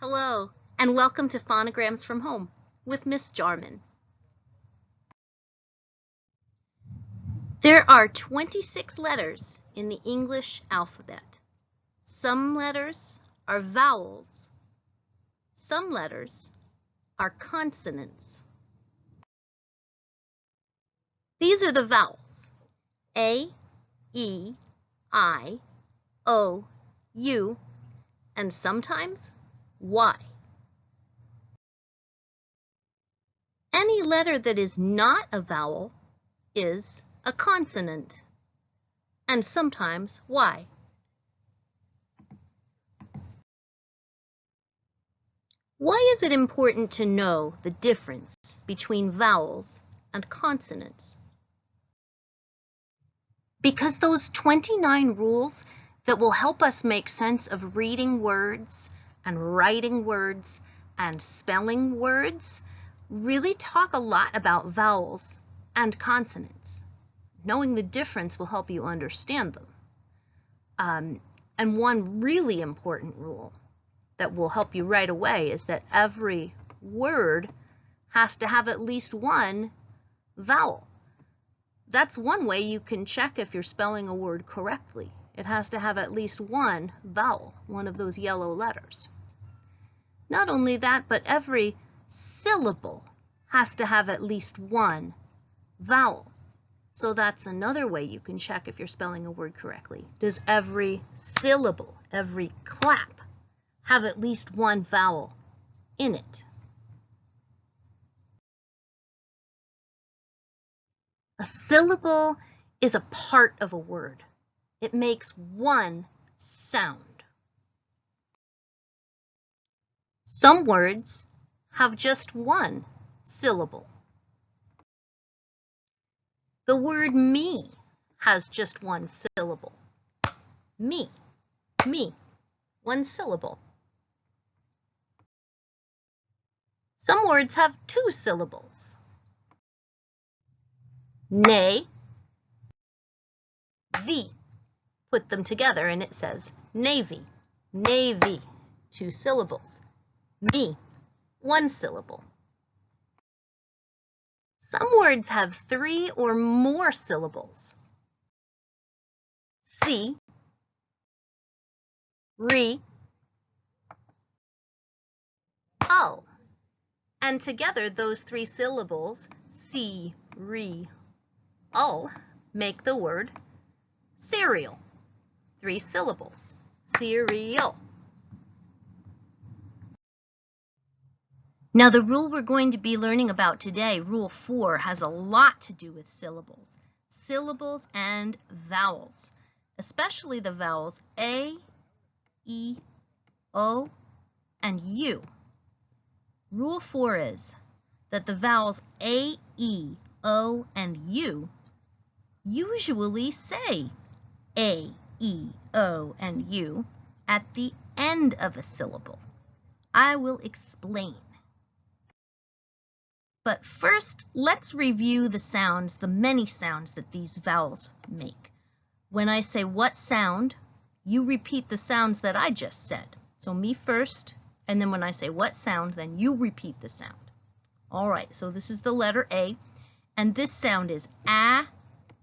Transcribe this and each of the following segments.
Hello, and welcome to Phonograms from Home with Miss Jarman. There are 26 letters in the English alphabet. Some letters are vowels. Some letters are consonants. These are the vowels: A, E, I, O, U, and sometimes Y. Any letter that is not a vowel is a consonant, and sometimes Y. Why is it important to know the difference between vowels and consonants? Because those 29 rules that will help us make sense of reading words and writing words and spelling words really talk a lot about vowels and consonants. Knowing the difference will help you understand them. And one really important rule that will help you right away is that every word has to have at least one vowel. That's one way you can check if you're spelling a word correctly. It has to have at least one vowel, one of those yellow letters. Not only that, but every syllable has to have at least one vowel. So that's another way you can check if you're spelling a word correctly. Does every syllable, every clap, have at least one vowel in it? A syllable is a part of a word. It makes one sound. Some words have just one syllable. The word me has just one syllable. Me, one syllable. Some words have two syllables. Nay, V. Put them together and it says navy, navy, two syllables. Me, one syllable. Some words have three or more syllables. See, re, oh. And together those three syllables, see, re, oh, make the word cereal. 3 syllables, cereal. Now the rule we're going to be learning about today, Rule 4, has a lot to do with syllables. Syllables and vowels, especially the vowels A, E, O, and U. Rule 4 is that the vowels A, E, O, and U usually say A, E, O, and U at the end of a syllable. I will explain. But first, let's review the sounds, the many sounds that these vowels make. When I say what sound, you repeat the sounds that I just said. So me first, and then when I say what sound, then you repeat the sound. All right, so this is the letter A, and this sound is ah,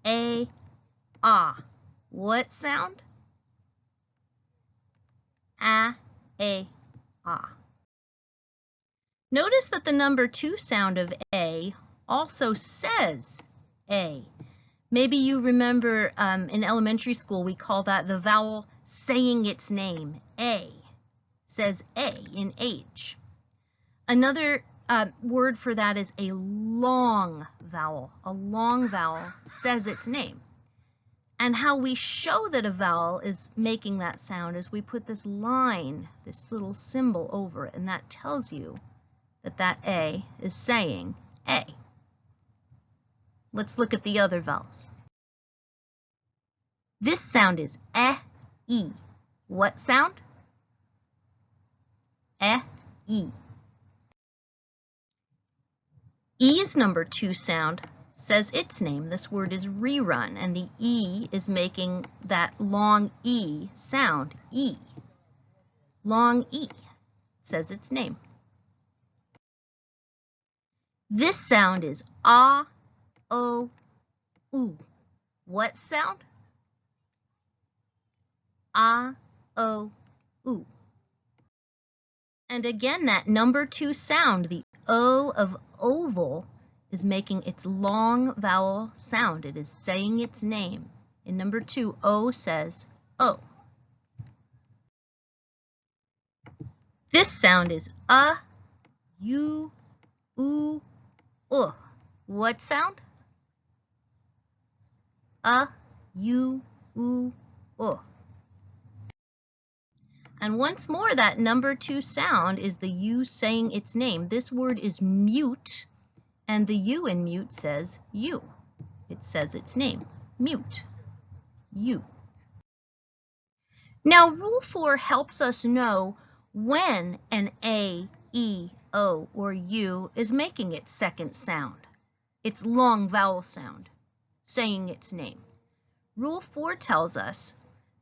a, ah. What sound? Ah, a, ah. Notice that the number 2 sound of A also says A. Maybe you remember in elementary school we call that the vowel saying its name. A says A in H. Another word for that is a long vowel. A long vowel says its name. And how we show that a vowel is making that sound is we put this line, this little symbol over it, and that tells you that that A is saying A. Let's look at the other vowels. This sound is E. What sound? E. E's number 2 sound says its name. This word is rerun, and the E is making that long E sound, E. Long E. says its name. This sound is ah, o, oo. What sound? Ah, o, oo. And again, that number 2 sound, the O of oval, is making its long vowel sound. It is saying its name. In number 2, O says O. This sound is u, oo, What sound? U, oo, And once more, that number 2 sound is the U saying its name. This word is mute, and the U in mute says U. It says its name, mute, U. Now, Rule 4 helps us know when an A, E, O, or U is making its second sound, its long vowel sound, saying its name. Rule 4 tells us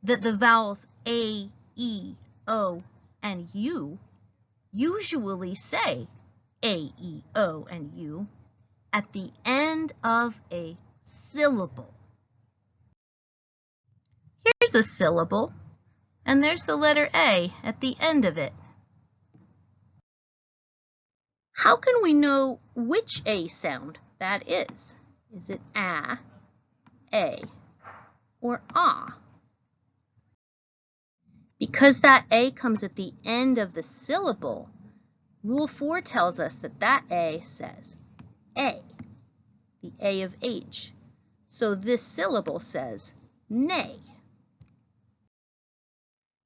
that the vowels A, E, O, and U usually say A, E, O, and U at the end of a syllable. Here's a syllable, and there's the letter A at the end of it. How can we know which A sound that is? Is it A, or ah? Because that A comes at the end of the syllable, Rule 4 tells us that that A says A, the A of H. So this syllable says nay.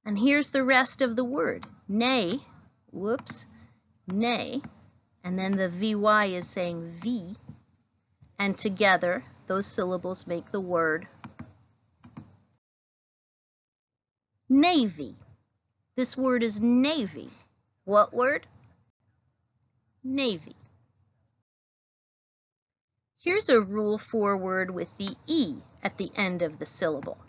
And here's the rest of the word. Nay, nay, and then the VY is saying V, and together those syllables make the word navy. This word is navy. What word? Navy. Here's a Rule 4 word with the E at the end of the syllable.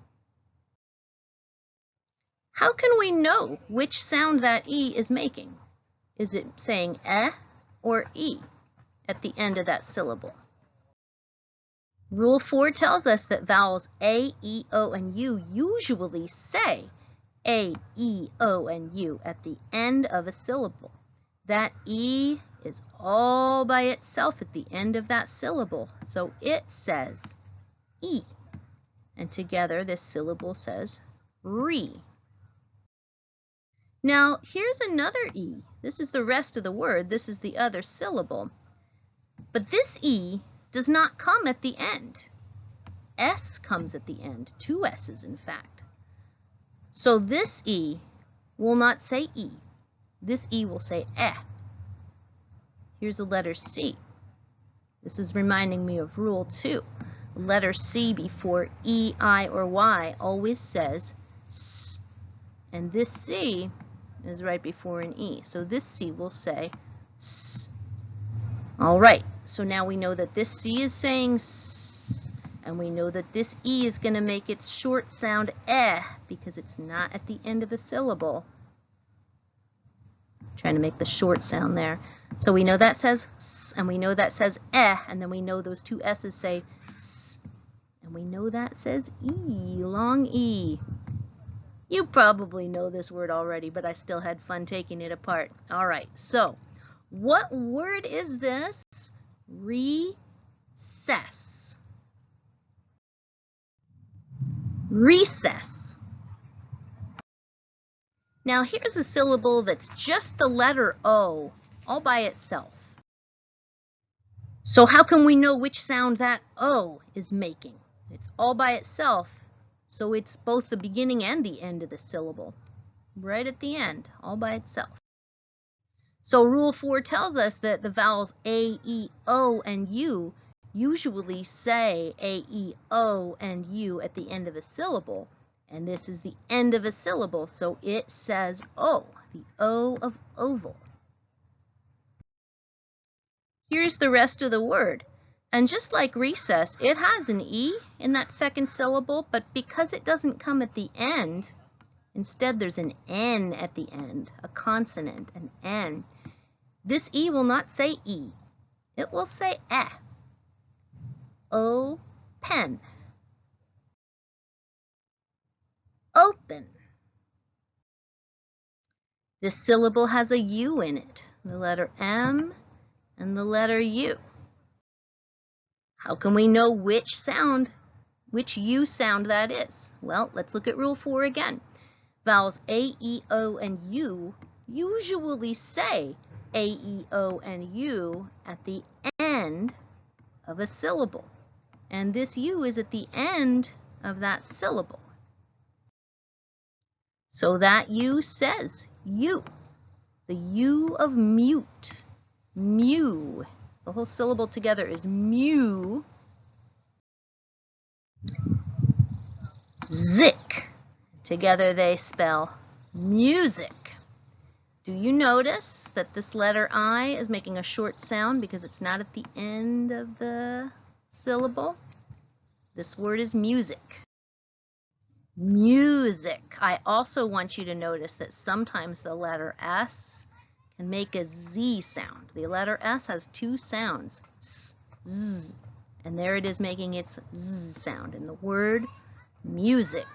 How can we know which sound that E is making? Is it saying or E at the end of that syllable? Rule 4 tells us that vowels A, E, O, and U usually say A, E, O, and U at the end of a syllable. That E is all by itself at the end of that syllable, so it says E. And together this syllable says re. Now here's another E. This is the rest of the word. This is the other syllable. But this E does not come at the end. S comes at the end, 2 S's in fact. So this E will not say E. This E will say eh. Here's the letter C. This is reminding me of Rule 2. The letter C before E, I, or Y always says S. And this C is right before an E. So this C will say S. All right, so now we know that this C is saying S, and we know that this E is going to make its short sound eh because it's not at the end of a syllable. Trying to make the short sound there. So we know that says S, and we know that says eh, and then we know those 2 S's say S, and we know that says E, long E. You probably know this word already, but I still had fun taking it apart. All right, so what word is this? Recess. Recess. Now here's a syllable that's just the letter O all by itself. So how can we know which sound that O is making? It's all by itself, so it's both the beginning and the end of the syllable. Right at the end, all by itself. So Rule 4 tells us that the vowels A, E, O, and U usually say A, E, O, and U at the end of a syllable. And this is the end of a syllable, so it says O, the O of oval. Here's the rest of the word. And just like recess, it has an E in that second syllable, but because it doesn't come at the end, Instead, there's an N at the end, a consonant, an N. This E will not say E. It will say eh. Open. Open. This syllable has a U in it, the letter M and the letter U. How can we know which U sound that is? Well, let's look at Rule 4 again. Vowels A, E, O, and U usually say A, E, O, and U at the end of a syllable. And this U is at the end of that syllable. So that U says U. The U of mute. Mew. The whole syllable together is mew. Zik. Together they spell music. Do you notice that this letter I is making a short sound because it's not at the end of the syllable? This word is music. Music. I also want you to notice that sometimes the letter S can make a Z sound. The letter S has two sounds, S, Z, and there it is making its Z sound in the word music.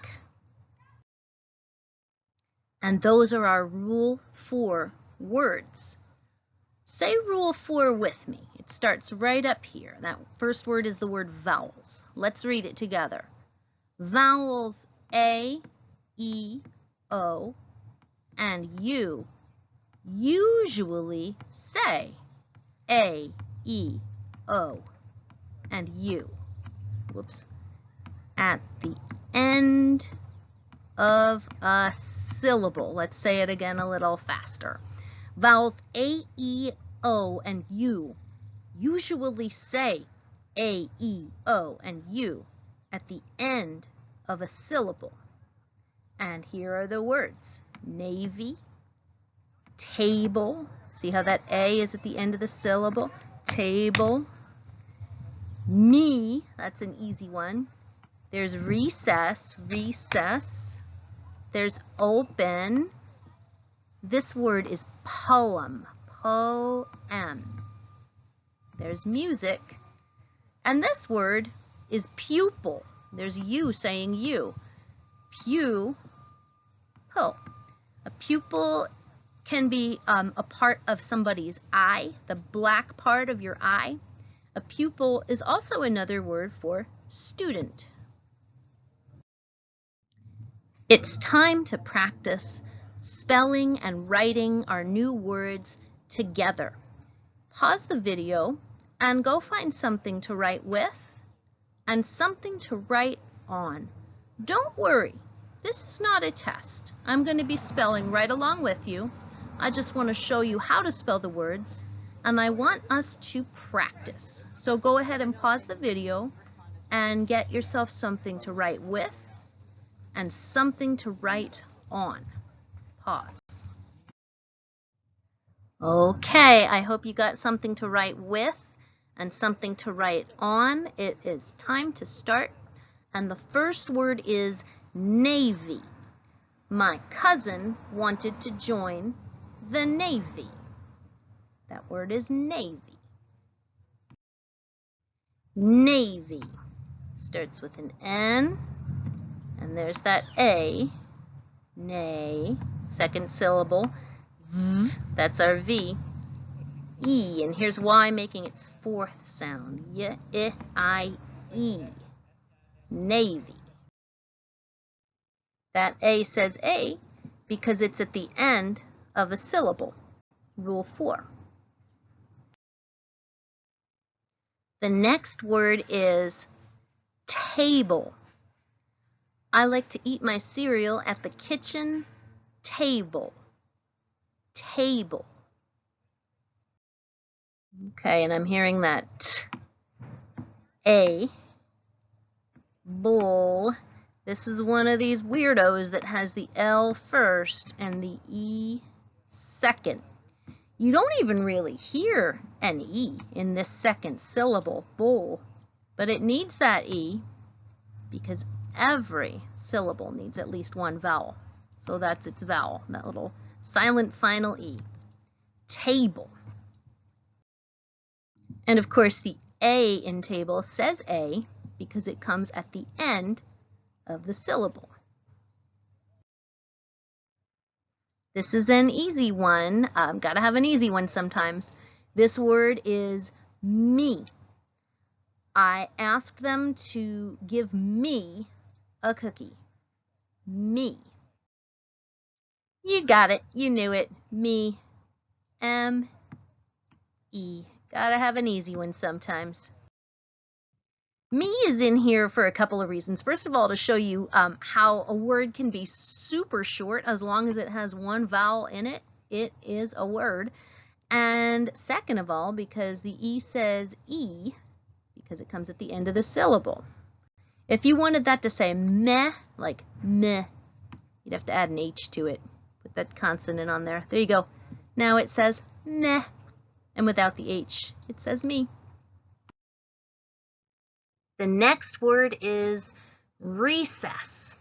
And those are our Rule 4 words. Say Rule 4 with me. It starts right up here. That first word is the word vowels. Let's read it together. Vowels A, E, O, and U usually say A, E, O, and U. Whoops. At the end of a syllable. Let's say it again a little faster. Vowels A, E, O, and U usually say A, E, O, and U at the end of a syllable. And here are the words: navy, table. See how that A is at the end of the syllable? Table. Me, that's an easy one. There's recess, recess. There's open. This word is poem, poem. There's music. And this word is pupil. There's you saying you. Pupil. A pupil can be a part of somebody's eye, the black part of your eye. A pupil is also another word for student. It's time to practice spelling and writing our new words together. Pause the video and go find something to write with and something to write on. Don't worry, this is not a test. I'm going to be spelling right along with you. I just want to show you how to spell the words, and I want us to practice. So go ahead and pause the video and get yourself something to write with and something to write on. Pause. Okay, I hope you got something to write with and something to write on. It is time to start. And the first word is navy. My cousin wanted to join the Navy. That word is navy. Navy. Starts with an N. And there's that A, nay, second syllable, v, that's our V, E, and here's Y making its fourth sound, y, I, E, navy. That A says A because it's at the end of a syllable, Rule 4. The next word is table. I like to eat my cereal at the kitchen table. Table. Okay, and I'm hearing that A, bull. This is one of these weirdos that has the L first and the E second. You don't even really hear an E in this second syllable, bull, but it needs that E because every syllable needs at least one vowel. So that's its vowel, that little silent final E. Table. And of course the A in table says A because it comes at the end of the syllable. This is an easy one. Gotta have an easy one sometimes. This word is me. I asked them to give me a cookie. Me. You got it. You knew it. Me. M-E. Gotta have an easy one sometimes. Me is in here for a couple of reasons. First of all, to show you how a word can be super short as long as it has one vowel in it. It is a word. And second of all, because the E says E, because it comes at the end of the syllable. If you wanted that to say meh, like meh, you'd have to add an H to it. Put that consonant on there. There you go. Now it says meh. And without the H, it says me. The next word is recess.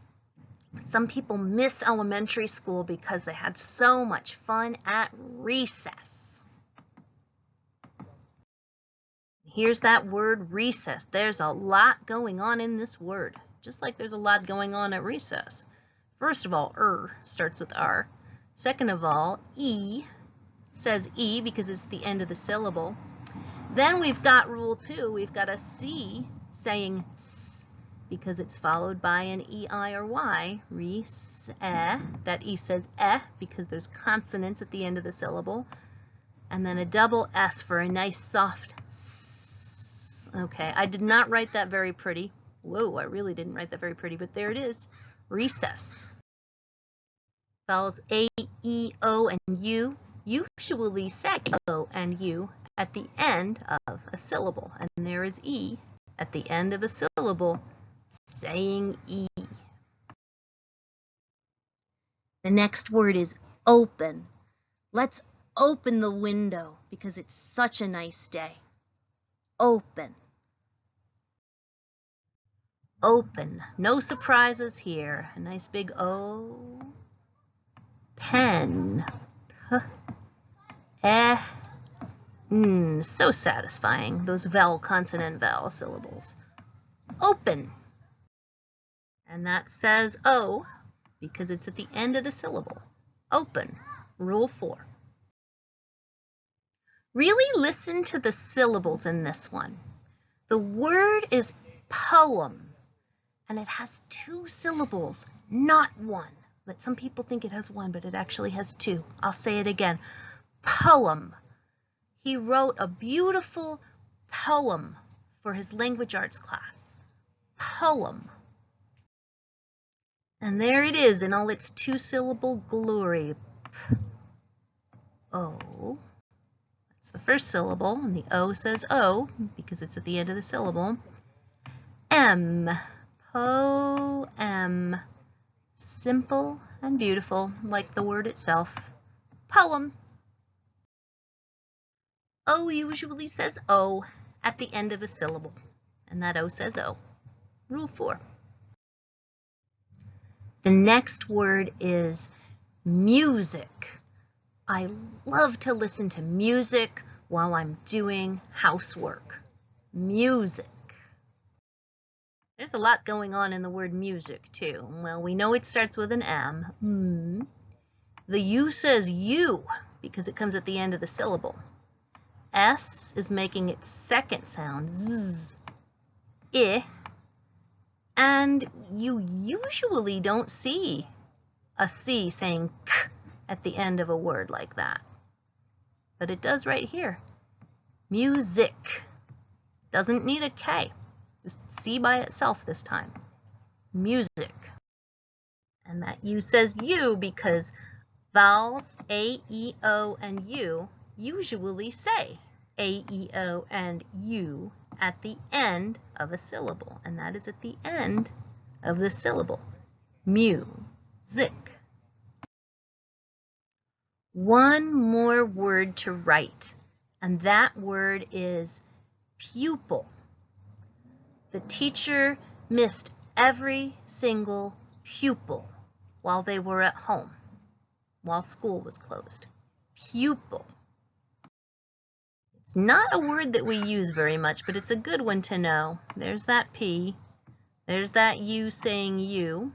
Some people miss elementary school because they had so much fun at recess. Here's that word recess. There's a lot going on in this word, just like there's a lot going on at recess. First of all, starts with R. Second of all, E says E because it's the end of the syllable. Then we've got rule 2. We've got a C saying S because it's followed by an E-I or Y. That E says because there's consonants at the end of the syllable. And then a double S for a nice soft S. Okay, I did not write that very pretty. Whoa, I really didn't write that very pretty, but there it is. Recess. Vowels A, E, O, and U usually say O and U at the end of a syllable. And there is E at the end of a syllable saying E. The next word is open. Let's open the window because it's such a nice day. Open. Open. No surprises here. A nice big O. Pen. So satisfying, those vowel, consonant, vowel syllables. Open. And that says O because it's at the end of the syllable. Open. Rule 4. Really listen to the syllables in this one. The word is poem, and it has 2 syllables, not 1. But some people think it has 1, but it actually has 2. I'll say it again. Poem. He wrote a beautiful poem for his language arts class. Poem. And there it is in all its 2-syllable glory. O. That's the first syllable, and the O says O because it's at the end of the syllable. M. Poem. Simple and beautiful, like the word itself. Poem. O usually says O at the end of a syllable, and that O says O. Rule 4. The next word is music. I love to listen to music while I'm doing housework. Music. There's a lot going on in the word music, too. Well, we know it starts with an M. The U says U because it comes at the end of the syllable. S is making its second sound, Z, I, and you usually don't see a C saying K at the end of a word like that. But it does right here. Music. Doesn't need a K. Just C by itself this time. Music. And that U says U because vowels A, E, O, and U usually say A, E, O, and U at the end of a syllable, and that is at the end of the syllable. Music. One more word to write, and that word is pupil. The teacher missed every single pupil while they were at home, while school was closed. Pupil. It's not a word that we use very much, but it's a good one to know. There's that P. There's that U saying you.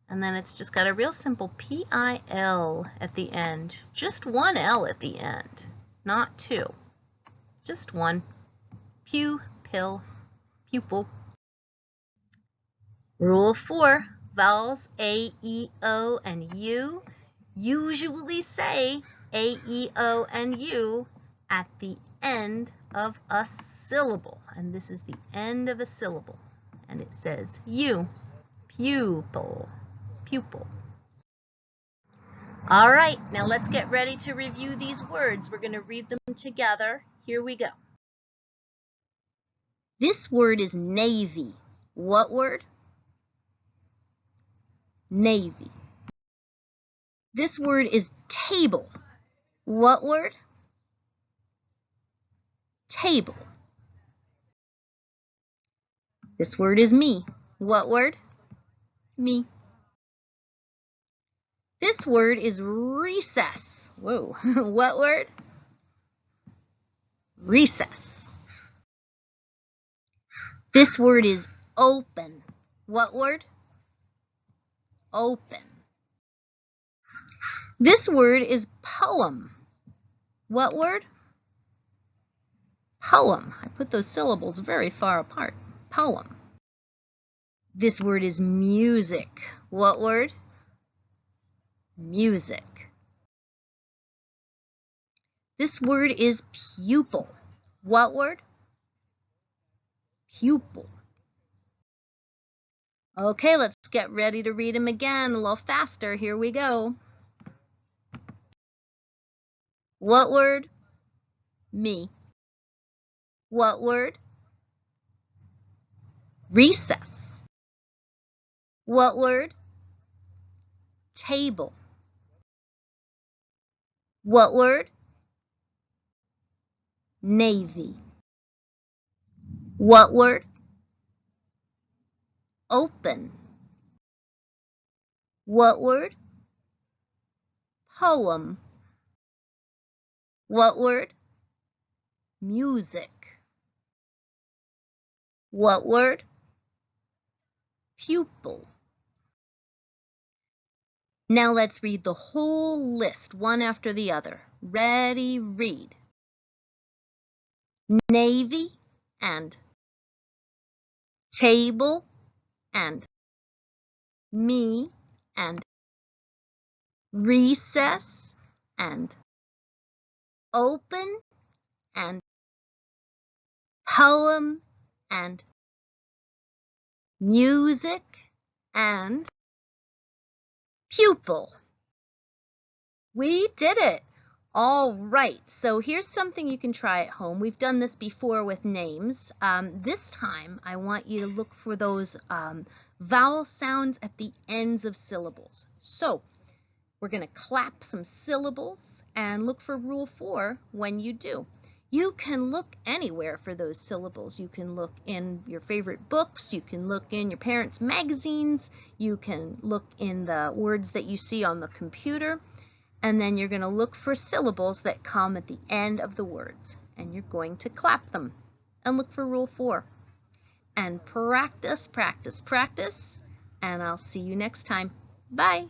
And then it's just got a real simple P-I-L at the end. Just one L at the end, not two. Just one. Pupil. Pupil. Rule 4. Vowels A, E, O, and U usually say A, E, O, and U at the end of a syllable. And this is the end of a syllable. And it says U. Pupil. Pupil. All right, now let's get ready to review these words. We're going to read them together. Here we go. This word is navy. What word? Navy. This word is table. What word? Table. This word is me. What word? Me. This word is recess. Whoa, what word? Recess. This word is open. What word? Open. This word is poem. What word? Poem. I put those syllables very far apart. Poem. This word is music. What word? Music. This word is pupil. What word? Pupil. Okay, let's get ready to read them again a little faster. Here we go. What word? Me. What word? Recess. What word? Table. What word? Navy. What word? Open. What word? Poem. What word? Music. What word? Pupil. Now let's read the whole list, one after the other. Ready, read. Navy and table and me and recess and open and poem and music and pupil. We did it. All right, so here's something you can try at home. We've done this before with names. This time, I want you to look for those vowel sounds at the ends of syllables. So we're going to clap some syllables and look for Rule 4 when you do. You can look anywhere for those syllables. You can look in your favorite books. You can look in your parents' magazines. You can look in the words that you see on the computer. And then you're going to look for syllables that come at the end of the words. And you're going to clap them and look for Rule 4. And practice, practice, practice. And I'll see you next time. Bye.